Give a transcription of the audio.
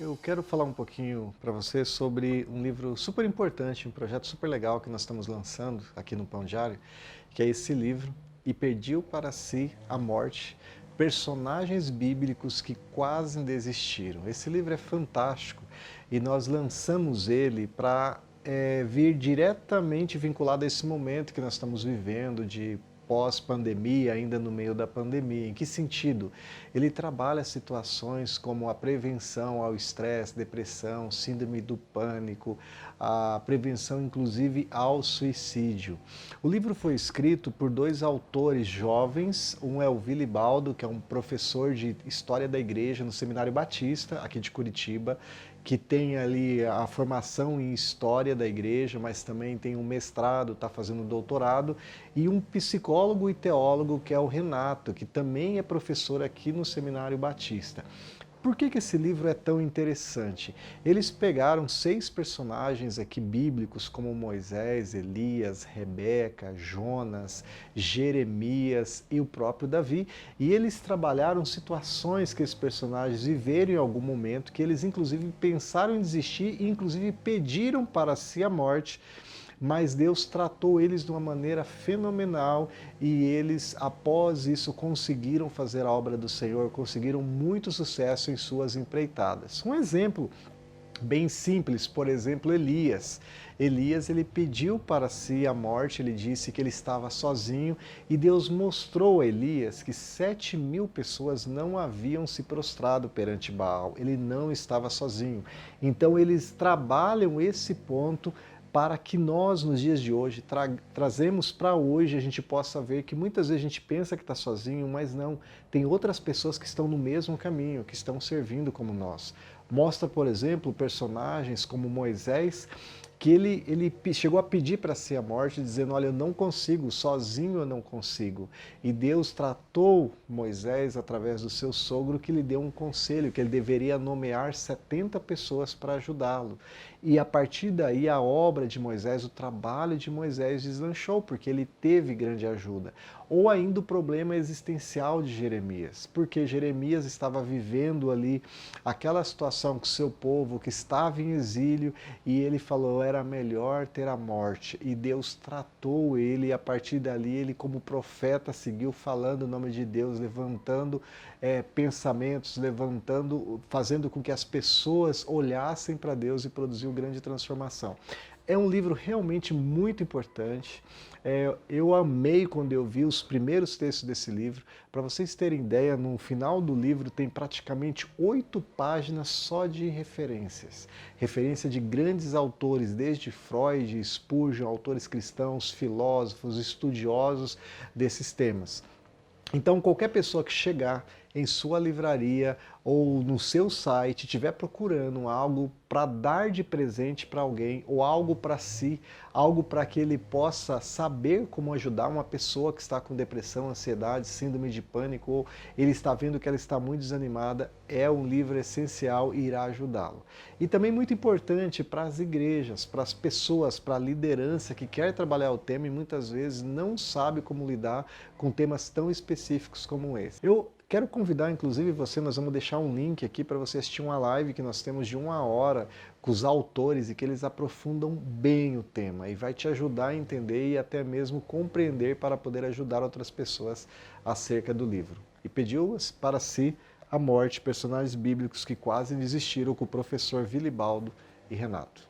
Eu quero falar um pouquinho para você sobre um livro super importante, um projeto super legal que nós estamos lançando aqui no Pão Diário, que é esse livro, E Pediu para Si a Morte, personagens bíblicos que quase desistiram. Esse livro é fantástico e nós lançamos ele para vir diretamente vinculado a esse momento que nós estamos vivendo de pós-pandemia, ainda no meio da pandemia. Em que sentido? Ele trabalha situações como a prevenção ao estresse, depressão, síndrome do pânico, a prevenção inclusive ao suicídio. O livro foi escrito por dois autores jovens, um é o Willy Baldo, que é um professor de História da Igreja no Seminário Batista, aqui de Curitiba, que tem ali a formação em História da Igreja, mas também tem um mestrado, está fazendo doutorado, e um psicólogo e teólogo que é o Renato, que também é professor aqui no Seminário Batista. Por que esse livro é tão interessante? Eles pegaram 6 personagens aqui bíblicos, como Moisés, Elias, Rebeca, Jonas, Jeremias e o próprio Davi, e eles trabalharam situações que esses personagens viveram em algum momento, que eles inclusive pensaram em desistir e inclusive pediram para si a morte, mas Deus tratou eles de uma maneira fenomenal e eles, após isso, conseguiram fazer a obra do Senhor, conseguiram muito sucesso em suas empreitadas. Um exemplo bem simples, por exemplo, Elias. Elias, ele pediu para si a morte, ele disse que ele estava sozinho e Deus mostrou a Elias que 7.000 pessoas não haviam se prostrado perante Baal, ele não estava sozinho. Então eles trabalham esse ponto para que nós, nos dias de hoje, trazemos para hoje, a gente possa ver que muitas vezes a gente pensa que está sozinho, mas não, tem outras pessoas que estão no mesmo caminho, que estão servindo como nós. Mostra, por exemplo, personagens como Moisés, que ele chegou a pedir para si a morte, dizendo, olha, eu não consigo, sozinho eu não consigo. E Deus tratou Moisés através do seu sogro, que lhe deu um conselho, que ele deveria nomear 70 pessoas para ajudá-lo. E a partir daí a obra de Moisés, o trabalho de Moisés deslanchou, porque ele teve grande ajuda. Ou ainda o problema existencial de Jeremias, porque Jeremias estava vivendo ali aquela situação com o seu povo que estava em exílio e ele falou, era melhor ter a morte. E Deus tratou ele e a partir dali ele como profeta seguiu falando o nome de Deus, levantando pensamentos, fazendo com que as pessoas olhassem para Deus e produziu grande transformação. É um livro realmente muito importante. Eu amei quando eu vi os primeiros textos desse livro. Para vocês terem ideia, no final do livro tem praticamente 8 páginas só de referências. Referência de grandes autores, desde Freud, Spurgeon, autores cristãos, filósofos, estudiosos desses temas. Então, qualquer pessoa que chegar em sua livraria ou no seu site, estiver procurando algo para dar de presente para alguém ou algo para si, algo para que ele possa saber como ajudar uma pessoa que está com depressão, ansiedade, síndrome de pânico, ou ele está vendo que ela está muito desanimada, é um livro essencial e irá ajudá-lo. E também muito importante para as igrejas, para as pessoas, para a liderança que quer trabalhar o tema e muitas vezes não sabe como lidar com temas tão específicos como esse. Eu quero convidar, inclusive, você, nós vamos deixar um link aqui para você assistir uma live que nós temos de 1 hora com os autores e que eles aprofundam bem o tema e vai te ajudar a entender e até mesmo compreender para poder ajudar outras pessoas acerca do livro. E pediu para si a morte, personagens bíblicos que quase desistiram com o professor Willy Baldo e Renato.